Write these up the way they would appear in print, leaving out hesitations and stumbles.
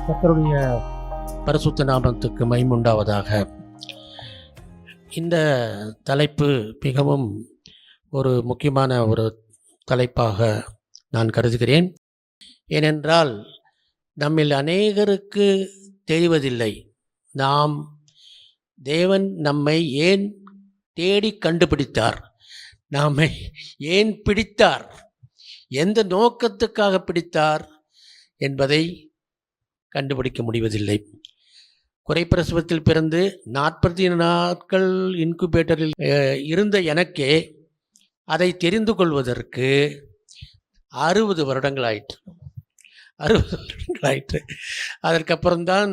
கர்த்தருடைய பரிசுத்த நாமத்துக்கு மகிமையுண்டாவதாக. இந்த தலைப்பு மிகவும் ஒரு முக்கியமான ஒரு தலைப்பாக நான் கருதுகிறேன். ஏனென்றால் நம்மில் அநேகருக்கு தெரிவதில்லை, தேவன் நம்மை ஏன் தேடி கண்டுபிடித்தார், நம்மை ஏன் பிடித்தார், எந்த நோக்கத்துக்காக பிடித்தார் என்பதை கண்டுபிடிக்க முடிவதில்லை. குறைப்பிரசவத்தில் பிறந்து 40 நாட்கள் இன்குபேட்டரில் இருந்த எனக்கே அதை தெரிந்து கொள்வதற்கு 60 வருடங்கள் ஆயிற்று. அதற்கப்புறம்தான்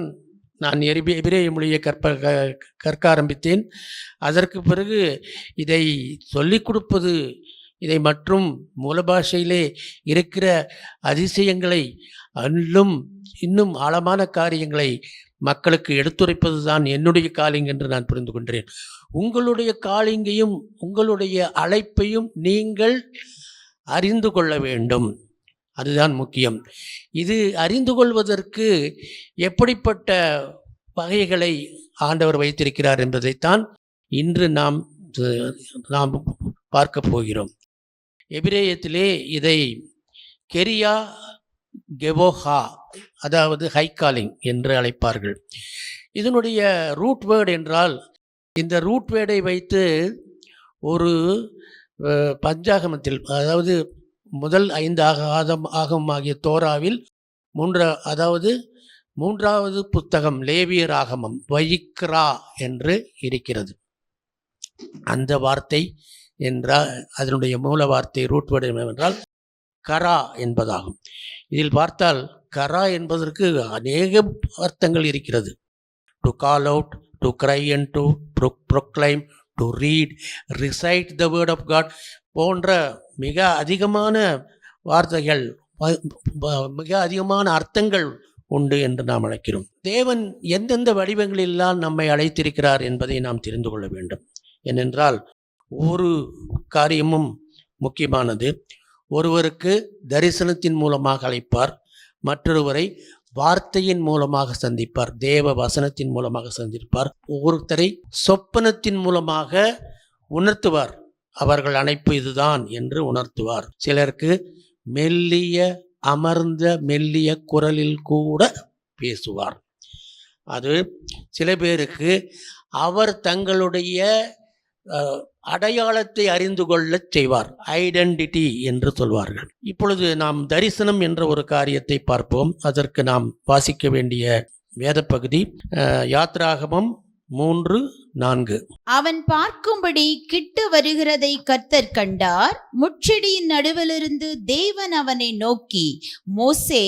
நான் எபிரேய மொழியை கற்க ஆரம்பித்தேன். அதற்கு பிறகு இதை சொல்லிக் கொடுப்பது, இதை மற்றும் மூல பாஷையிலே இருக்கிற அதிசயங்களை இன்னும் ஆழமான காரியங்களை மக்களுக்கு எடுத்துரைப்பது தான் என்னுடைய காலிங் என்று நான் புரிந்து கொண்டேன். உங்களுடைய காலிங்கையும் உங்களுடைய அழைப்பையும் நீங்கள் அறிந்து கொள்ள வேண்டும், அதுதான் முக்கியம். இது அறிந்து கொள்வதற்கு எப்படிப்பட்ட வகைகளை ஆண்டவர் வைத்திருக்கிறார் என்பதைத்தான் இன்று நாம் பார்க்க போகிறோம். எபிரேயத்திலே இதை கெரியா கெவோஹா, அதாவது ஹை காலிங் என்று அழைப்பார்கள். இதனுடைய ரூட் வேர்டு என்றால், இந்த ரூட் வேர்டை வைத்து ஒரு பஞ்சாகமத்தில், அதாவது முதல் 5 ஆகமமாகிய தோராவில் மூன்றாவது புத்தகம் லேவியர் ஆகமம் வயிக்ரா என்று இருக்கிறது. அந்த வார்த்தை என்றால் அதனுடைய மூல வார்த்தை ரூட் வேர்டு என்னவென்றால் கரா என்பதாகும். இதில் பார்த்தால் கரா என்பதற்கு அநேக அர்த்தங்கள் இருக்கிறது. To call out, to cry and to proclaim, to read, recite the word of God போன்ற மிக அதிகமான வார்த்தைகள், மிக அதிகமான அர்த்தங்கள் உண்டு என்று நாம் அழைக்கிறோம். தேவன் எந்தெந்த வடிவங்களெல்லாம் நம்மை அழைத்திருக்கிறார் என்பதை நாம் தெரிந்து கொள்ள வேண்டும். ஏனென்றால் ஒரு காரியமும் முக்கியமானது. ஒருவருக்கு தரிசனத்தின் மூலமாக அழைப்பார், மற்றொருவரை வார்த்தையின் மூலமாக சந்திப்பார், தேவ வசனத்தின் மூலமாக சந்திப்பார். ஒருத்தரை சொப்பனத்தின் மூலமாக உணர்த்துவார், அவர்கள் அழைப்பு இதுதான் என்று உணர்த்துவார். சிலருக்கு அமர்ந்த மெல்லிய குரலில் கூட பேசுவார். அது சில பேருக்கு அவர் தங்களுடைய அடையாளத்தை அறிந்து கொள்ளச் செய்வார், ஐடென்டிட்டி என்று சொல்வார்கள். இப்பொழுது நாம் தரிசனம் என்ற ஒரு காரியத்தை பார்ப்போம். அதற்கு நாம் வாசிக்க வேண்டிய வேத பகுதி யாத்ராகமம் 3:4. அவன் பார்க்கும்படி கிட்டு வருகிறதை கர்த்தர் கண்டார். முட்செடியின் நடுவிலிருந்து தேவன் அவனை நோக்கி, மோசே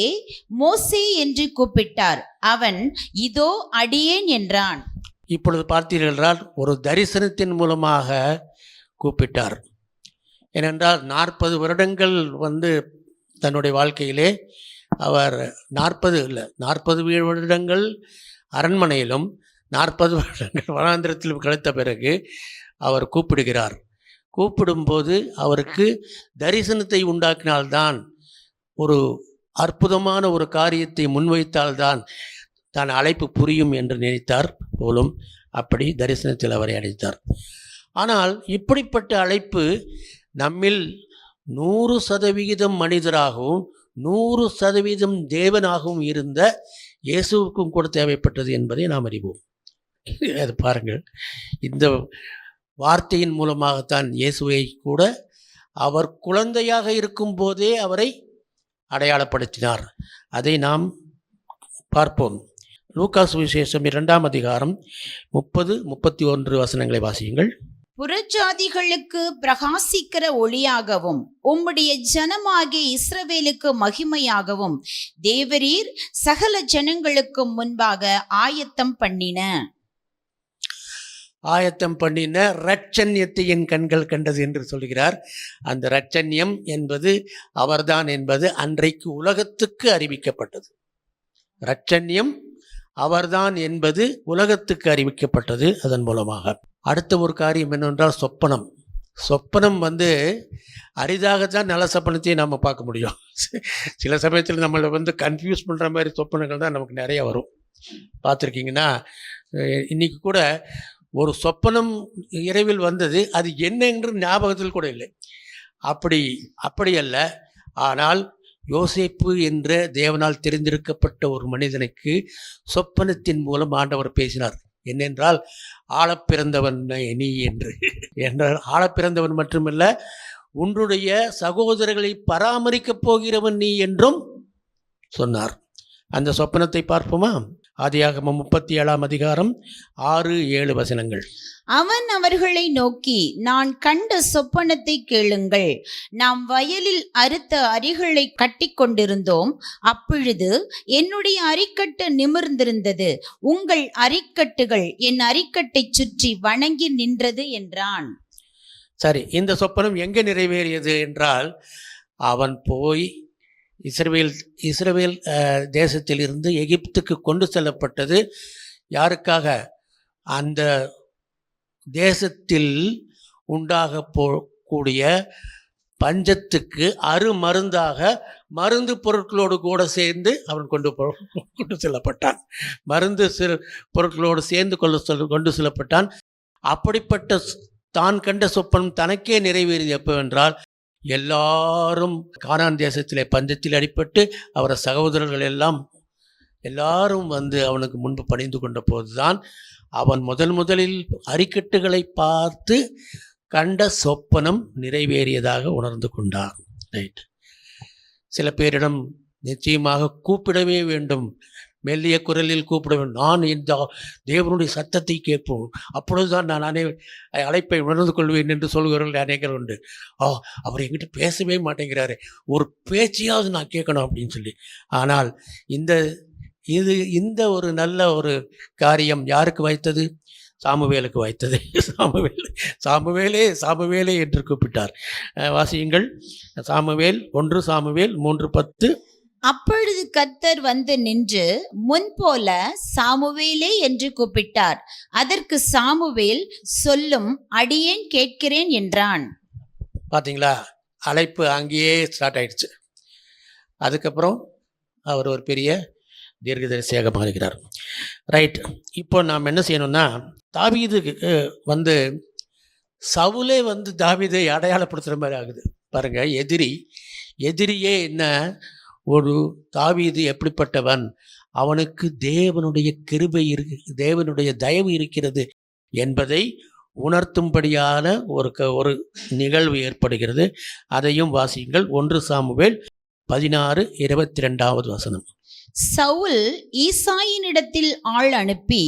மோசே என்று கூப்பிட்டார். அவன், இதோ அடியேன் என்றான். இப்பொழுது பார்த்தீர்கள் என்றால் ஒரு தரிசனத்தின் மூலமாக கூப்பிட்டார். ஏனென்றால் 40 வருடங்கள் தன்னுடைய வாழ்க்கையிலே அவர் 40 வருடங்கள் அரண்மனையிலும் 40 வருடங்கள் வனாந்திரத்திலும் கழித்த பிறகு அவர் கூப்பிடுகிறார். கூப்பிடும்போது அவருக்கு தரிசனத்தை உண்டாக்கினால்தான், ஒரு அற்புதமான ஒரு காரியத்தை முன்வைத்தால்தான் தான் அழைப்பு புரியும் என்று நினைத்தார் போலும். அப்படி தரிசனத்தில் அவரை அழைத்தார். ஆனால் இப்படிப்பட்ட அழைப்பு நம்மில் 100% மனிதராகவும் 100% தேவனாகவும் இருந்த இயேசுவுக்கும் கூட தேவைப்பட்டது என்பதை நாம் அறிவோம். அது பாருங்கள், இந்த வார்த்தையின் மூலமாகத்தான் இயேசுவை கூட அவர் குழந்தையாக இருக்கும் போதே அவரை அடையாளப்படுத்தினார். அதை நாம் பார்ப்போம். லூக்கா சுவிசேஷம் 2ஆம் அதிகாரம் 30-31 வசனங்களை வாசியுங்கள். புறஜாதிகளுக்கு பிரகாசிக்கிற ஒளியாகவும் உம்முடைய ஜனமாகிய இஸ்ரவேலுக்கு மகிமையாகவும் தேவரீர் சகல ஜனங்களுக்கு முன்பாக ஆயத்தம் பண்ணின இரட்சண்யத்தை என் கண்கள் கண்டது என்று சொல்கிறார். அந்த இரட்சண்யம் என்பது அவர்தான் என்பது அன்றைக்கு உலகத்துக்கு அறிவிக்கப்பட்டது. இரட்சண்யம் அவர்தான் என்பது உலகத்துக்கு அறிவிக்கப்பட்டது. அதன் மூலமாக அடுத்த ஒரு காரியம் என்னவென்றால் சொப்பனம். சொப்பனம் வந்து அரிதாகத்தான் நல்ல சொப்பனத்தையும் நம்ம பார்க்க முடியும். சில சமயத்தில் நம்மளை வந்து கன்ஃபியூஸ் பண்ணுற மாதிரி சொப்பனங்கள் தான் நமக்கு நிறைய வரும். பார்த்துருக்கீங்கன்னா, இன்னைக்கு கூட ஒரு சொப்பனம் இரவில் வந்தது, அது என்ன என்று ஞாபகத்தில் கூட இல்லை. அப்படி அல்ல. ஆனால் யோசேப்பு என்ற தேவனால் தெரிந்திருக்கப்பட்ட ஒரு மனிதனுக்கு சொப்பனத்தின் மூலம் ஆண்டவர் பேசினார். என்னென்றால், ஆழப்பிறந்தவன் நீ என்று. என்றால் ஆழப்பிறந்தவன் மட்டுமல்ல, உன்னுடைய சகோதரர்களை பராமரிக்கப் போகிறவன் நீ என்றும் சொன்னார். அந்த சொப்பனத்தை பார்ப்போமா? ஆதியாகமம் 37 அதிகாரம் 6-7 வசனங்கள். அவன் அவர்களை நோக்கி, நான் கண்ட சொப்பனத்தை கேளுங்கள். நாம் வயலில் அறுத்த அரிகளை கட்டி கொண்டிருந்தோம். அப்பொழுது என்னுடைய அரிக்கட்டு நிமிர்ந்திருந்தது. உங்கள் அரிக்கட்டுகள் என் அரிக்கட்டை சுற்றி வணங்கி நின்றது என்றான். சரி, இந்த சொப்பனம் எங்கே நிறைவேறியது என்றால், அவன் போய் இஸ்ரவேல் தேசத்தில் இருந்து எகிப்துக்கு கொண்டு செல்லப்பட்டது. யாருக்காக? அந்த தேசத்தில் உண்டாக கூடிய பஞ்சத்துக்கு அருமருந்தாக மருந்து பொருட்களோடு கூட சேர்ந்து அவன் கொண்டு செல்லப்பட்டான். மருந்து பொருட்களோடு சேர்ந்து கொண்டு செல்லப்பட்டான். அப்படிப்பட்ட தான் கண்ட சொப்பனம் தனக்கே நிறைவேறியது எப்பவென்றால், எல்லாரும் கானான் தேசத்திலே பஞ்சத்தில் அடிபட்டு அவர சகோதரர்கள் எல்லாரும் வந்து அவனுக்கு முன்பு பணிந்து கொண்ட போதுதான் அவன் முதலில் அரிக்கட்டுகளை பார்த்து கண்ட சொப்பனம் நிறைவேறியதாக உணர்ந்து கொண்டான். ரைட். சில பேரிடம் நிச்சயமாக கூப்பிடவே வேண்டும், மெல்லிய குரலில் கூப்பிட வேண்டும். நான் இந்த தேவனுடைய சத்தத்தை கேட்போம், அப்பொழுதுதான் நான் அழைப்பை உணர்ந்து கொள்வேன் என்று சொல்கிறவர்கள் அநேகர் உண்டு. அவர் என்கிட்ட பேசவே மாட்டேங்கிறாரு, ஒரு பேச்சையாவது நான் கேட்கணும் அப்படின்னு சொல்லி. ஆனால் இந்த ஒரு நல்ல ஒரு காரியம் யாருக்கு வைத்தது? சாமுவேலுக்கு வைத்தது. சாமுவேலே என்று கூப்பிட்டார். வாசியுங்கள். 1 சாமுவேல் 3:10. அப்பொழுது கர்த்தர் வந்து நின்று முன்போல சாமுவேலே என்று கூப்பிட்டார். அதற்கு சாமுவேல், சொல்லும், அடியேன் கேட்கிறேன் என்றான். பார்த்தீங்களா, அழைப்பு அங்கேயே ஸ்டார்ட் ஆயிடுச்சு. அதுக்கப்புறம் அவர் ஒரு பெரிய தீர்க்கதரிசியாக மாறுகிறார். ரைட். இப்போ நாம் என்ன செய்யணும்னா, தாவீதுக்கு வந்து சவுலே வந்து தாவீதை அடையாளப்படுத்துகிற மாதிரி ஆகுது பாருங்க. எதிரியே என்ன, ஒரு தாவீது எப்படிப்பட்டவன், அவனுக்கு தேவனுடைய கிருபை தேவனுடைய தயவு இருக்கிறது என்பதை உணர்த்தும்படியான ஒரு நிகழ்வு ஏற்படுகிறது. அதையும் வாசியுங்கள். 1 சாமுவேல் 16:22 வசனம். சவுல் ஈசாயினிடத்தில் ஆள் அனுப்பி,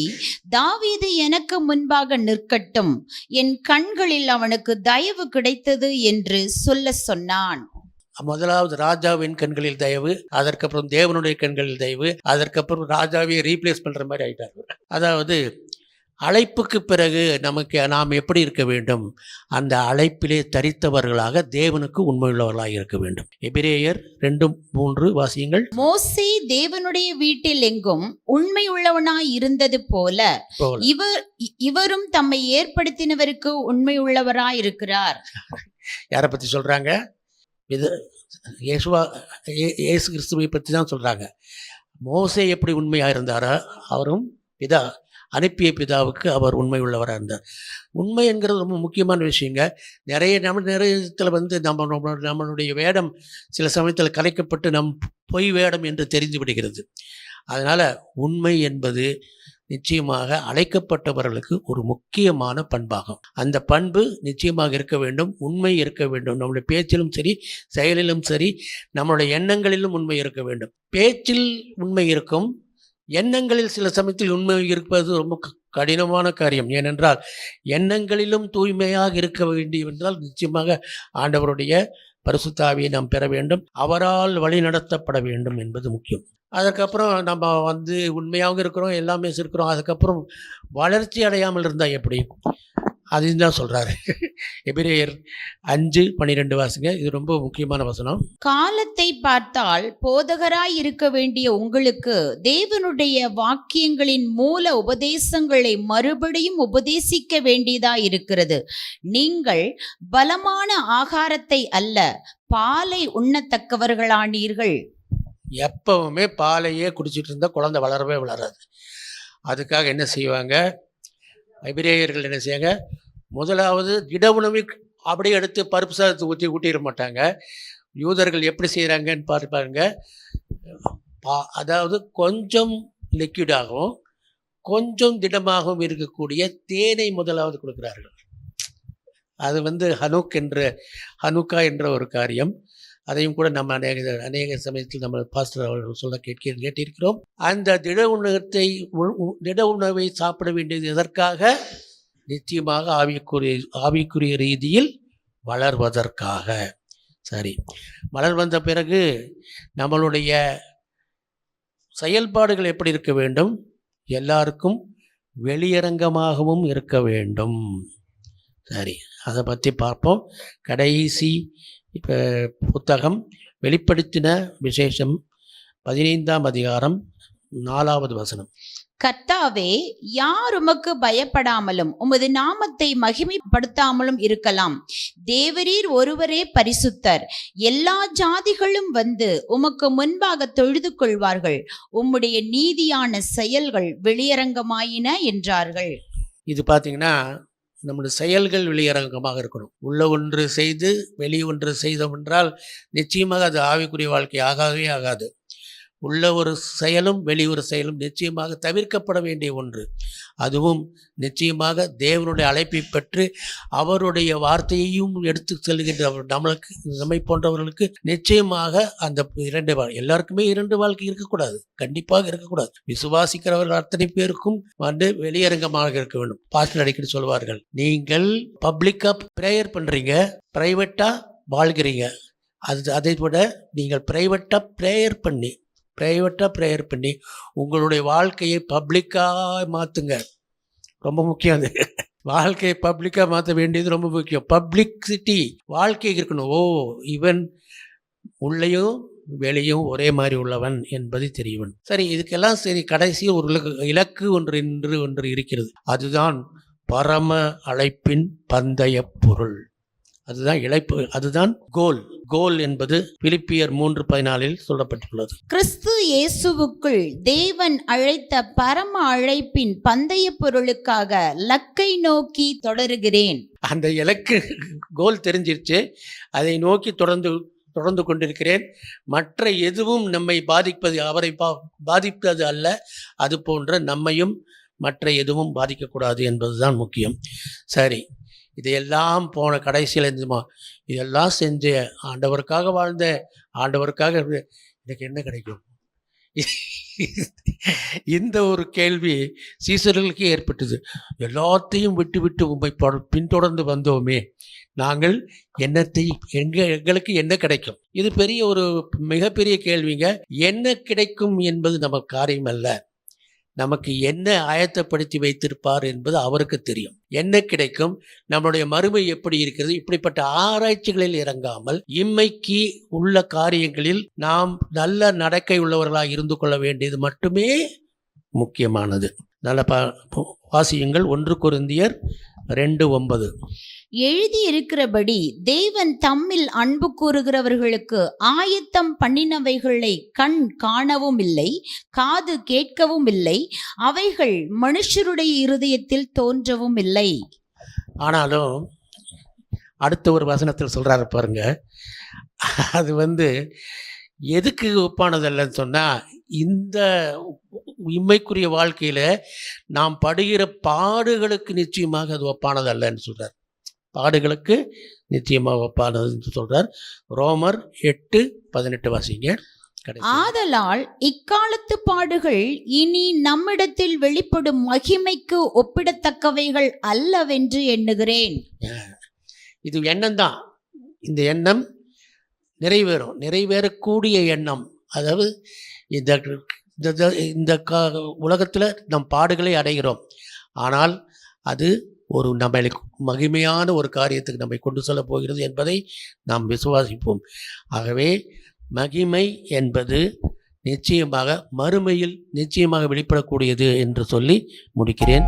தாவீது எனக்கு முன்பாக நிற்கட்டும், என் கண்களில் அவனுக்கு தயவு கிடைத்தது என்று சொன்னான். முதலாவது ராஜாவின் கண்களில் தயவு, அதற்கப்புறம் தேவனுடைய கண்களில் தயவு, அதற்கப்புறம் ராஜாவை ரீப்ளேஸ் பண்ற மாதிரி ஆயிட்டார். அதாவது அழைப்புக்கு பிறகு நாம் எப்படி இருக்க வேண்டும்? அந்த அழைப்பிலே தரித்தவர்களாக தேவனுக்கு உண்மையுள்ளவர்களாக இருக்க வேண்டும். எபிரேயர் 2:3 வாசியுங்கள். மோசே தேவனுடைய வீட்டில் எங்கும் உண்மை உள்ளவனாய் இருந்தது போல இவரும் தம்மை ஏற்படுத்தினவருக்கு உண்மை உள்ளவராய் இருக்கிறார். யாரை பத்தி சொல்றாங்க? இது இயேசு கிறிஸ்துவை பற்றி தான் சொல்றாங்க. மோசே எப்படி உண்மையாக இருந்தாரோ, அவரும் அனுப்பிய பிதாவுக்கு அவர் உண்மை உள்ளவராக இருந்தார். உண்மை என்கிறது ரொம்ப முக்கியமான விஷயங்க. நிறைய நேரத்தில் வந்து நம்மளுடைய வேடம் சில சமயத்தில் கலைக்கப்பட்டு பொய் வேடம் என்று தெரிந்து விடுகிறது. அதனால் உண்மை என்பது நிச்சயமாக அழைக்கப்பட்டவர்களுக்கு ஒரு முக்கியமான பண்பாகும். அந்த பண்பு நிச்சயமாக இருக்க வேண்டும், உண்மை இருக்க வேண்டும். நம்முடைய பேச்சிலும் சரி, செயலிலும் சரி, நம்மளுடைய எண்ணங்களிலும் உண்மை இருக்க வேண்டும். பேச்சில் உண்மை இருக்கும், எண்ணங்களில் சில சமயத்தில் உண்மை இருப்பது ரொம்ப கடினமான காரியம். ஏனென்றால் எண்ணங்களிலும் தூய்மையாக இருக்க வேண்டியவென்றால் நிச்சயமாக ஆண்டவருடைய பரிசுத்த ஆவியை நாம் பெற வேண்டும், அவரால் வழி நடத்தப்பட வேண்டும் என்பது முக்கியம். அதுக்கப்புறம் நம்ம வந்து உண்மையாகவும் இருக்கிறோம், எல்லாமே இருக்கிறோம். அதுக்கப்புறம் வளர்ச்சி அடையாமல் இருந்தால் எப்படி? அதையும் தான் சொல்கிறாரு. எபிரேயர் 5:12 வாசிங்க. இது ரொம்ப முக்கியமான வசனம். காலத்தை பார்த்தால் போதகராய் இருக்க வேண்டிய உங்களுக்கு தேவனுடைய வாக்கியங்களின் மூல உபதேசங்களை மறுபடியும் உபதேசிக்க வேண்டியதாய் இருக்கிறது. நீங்கள் பலமான ஆகாரத்தை அல்ல, பாலை உண்ணத்தக்கவர்களானீர்கள். எப்பவுமே பாலையே குடிச்சிட்டு இருந்தால் குழந்தை வளரவே வளராது. அதுக்காக என்ன செய்வாங்க எபிரேயர்கள்? என்ன செய்வாங்க? முதலாவது திட உணவை அப்படியே எடுத்து பருப்பு சாதத்தை ஊட்டிட மாட்டாங்க. யூதர்கள் எப்படி செய்கிறாங்கன்னு பார்ப்பாங்க. அதாவது கொஞ்சம் லிக்விடாகவும் கொஞ்சம் திடமாகவும் இருக்கக்கூடிய தேனை முதலாவது கொடுக்குறார்கள். அது ஹனுக்கா என்ற ஒரு காரியம். அதையும் கூட நம்ம அநேக சமயத்தில் நம்ம பாஸ்டர் அவர்கள் சொல்ல கேட்டிருக்கிறோம். அந்த திட உணவை சாப்பிட வேண்டியது எதற்காக? நிச்சயமாக ஆவிக்குரிய ரீதியில் வளர்வதற்காக. சரி, வளர் வந்த பிறகு நம்மளுடைய செயல்பாடுகள் எப்படி இருக்க வேண்டும்? எல்லாருக்கும் வெளியரங்கமாகவும் இருக்க வேண்டும். சரி, அதை பற்றி பார்ப்போம். கடைசி புத்தகம் வெளிப்படுத்தின விசேஷம் 15ஆம் அதிகாரம் 4வது வசனம். கர்த்தாவே, யார் உமக்கு பயப்படாமலும் உமது நாமத்தை மகிமைப்படுத்தாமலும் இருக்கலாம்? தேவரீர் ஒருவரே பரிசுத்தர். எல்லா ஜாதிகளும் வந்து உமக்கு முன்பாக தொழுது கொள்வார்கள். உம்முடைய நீதியான செயல்கள் வெளியரங்கமாயின என்றார்கள். இது பார்த்தீங்கன்னா நம்முடைய செயல்கள் வெளியரங்கமாக இருக்கணும். உள்ள ஒன்று செய்து வெளியே ஒன்று செய்தோம் என்றால் நிச்சயமாக அது ஆவிக்குரிய வாழ்க்கை ஆகவே ஆகாது. உள்ள ஒரு செயலும் வெளி ஒரு செயலும் நிச்சயமாக தவிர்க்கப்பட வேண்டிய ஒன்று. அதுவும் நிச்சயமாக தேவனுடைய அழைப்பை பெற்று அவருடைய வார்த்தையையும் எடுத்து செல்கின்ற நம்மை போன்றவர்களுக்கு நிச்சயமாக அந்த எல்லாருக்குமே 2 வாழ்க்கை இருக்கக்கூடாது, கண்டிப்பாக இருக்கக்கூடாது. விசுவாசிக்கிறவர்கள் அத்தனை பேருக்கும் வெளியரங்கமாக இருக்க வேண்டும். பாஸ்டர் அடிக்கடி சொல்வார்கள், நீங்கள் பப்ளிக்கா ப்ரேயர் பண்றீங்க, பிரைவேட்டா வாழ்கிறீங்க. அதை விட நீங்கள் பிரைவேட்டா ப்ரேயர் பண்ணி உங்களுடைய வாழ்க்கையை பப்ளிக்காக மாற்றுங்க. ரொம்ப முக்கியம். அது வாழ்க்கையை பப்ளிக்காக மாற்ற வேண்டியது ரொம்ப முக்கியம். பப்ளிசிட்டி வாழ்க்கை இருக்கணும். இவன் உள்ளேயும் வெளியும் ஒரே மாதிரி உள்ளவன் என்பது தெரியவன். சரி, இதுக்கெல்லாம் சரி, கடைசியில் ஒரு இலக்கு ஒன்று இருக்கிறது. அதுதான் பரம அழைப்பின் பந்தய பொருள். அதுதான் இழைப்பு, அதுதான் கோல் என்பது பிலிப்பியர் 3:14 சொல்லப்பட்டுள்ளது. கிறிஸ்து இயேசுவுக்குள் தேவன் அழைத்த பரம அழைப்பின் பந்தய பொருளுக்காக லக்கை நோக்கி தொடருகிறேன். அந்த இலக்கு கோல் தெரிஞ்சிருச்சு, அதை நோக்கி தொடர்ந்து கொண்டிருக்கிறேன். மற்ற எதுவும் நம்மை அவரை பாதிப்பது அல்ல. அது போன்ற நம்மையும் மற்ற எதுவும் பாதிக்கக்கூடாது என்பதுதான் முக்கியம். சரி, இதையெல்லாம் போன கடைசியில் இதெல்லாம் செஞ்ச ஆண்டவருக்காக வாழ்ந்த ஆண்டவருக்காக எனக்கு என்ன கிடைக்கும்? இந்த ஒரு கேள்வி சீசர்களுக்கு ஏற்பட்டது. எல்லாத்தையும் விட்டு உம்மை பின்தொடர்ந்து வந்தோமே, நாங்கள் எங்களுக்கு என்ன கிடைக்கும்? இது மிகப்பெரிய கேள்விங்க. என்ன கிடைக்கும் என்பது நமக்கு காரியம் அல்ல. நமக்கு என்ன ஆயத்தப்படுத்தி வைத்திருப்பார் என்பது அவருக்கு தெரியும். என்ன கிடைக்கும், நம்முடைய மறுமை எப்படி இருக்கிறது, இப்படிப்பட்ட ஆராய்ச்சிகளில் இறங்காமல் இம்மைக்கு உள்ள காரியங்களில் நாம் நல்ல நடக்கை உள்ளவர்களாக இருந்து கொள்ள வேண்டியது மட்டுமே முக்கியமானது. நல்ல வாசியுங்கள். 1 கொரிந்தியர் 2:9. எழுதியிருக்கிறபடி தேவன் தம்மில் அன்பு கூறுகிறவர்களுக்கு ஆயத்தம் பண்ணினவைகளை கண் காணவும் இல்லை, காது கேட்கவும் இல்லை, அவைகள் மனுஷருடைய இருதயத்தில் தோன்றவும் இல்லை. ஆனாலும் அடுத்த ஒரு வசனத்தில் சொல்றாரு பாருங்க, அது எதுக்கு ஒப்பானதல்லன்னு சொன்னா, இந்த இம்மைக்குரிய வாழ்க்கையில நாம் படுகிற பாடுகளுக்கு நிச்சயமாக அது ஒப்பானதல்லன்னு சொல்றார். பாடுகளுக்கு நிச்சயமாக ஒப்பானது சொல்றார். ரோமர் 8:18 வாசிங்க. ஆதலால் இக்காலத்து பாடுகள் இனி நம்மிடத்தில் வெளிப்படும் மகிமைக்கு ஒப்பிடத்தக்கவைகள் அல்லவென்று எண்ணுகிறேன். இது எண்ணம் தான். இந்த எண்ணம் நிறைவேறக்கூடிய எண்ணம். அதாவது இந்த உலகத்தில் நம் பாடுகளை அடைகிறோம். ஆனால் அது ஒரு நம்மளுக்கு மகிமையான ஒரு காரியத்துக்கு நம்மை கொண்டு செல்ல போகிறது என்பதை நாம் விசுவாசிப்போம். ஆகவே மகிமை என்பது நிச்சயமாக மறுமையில் நிச்சயமாக வெளிப்படக்கூடியது என்று சொல்லி முடிக்கிறேன்.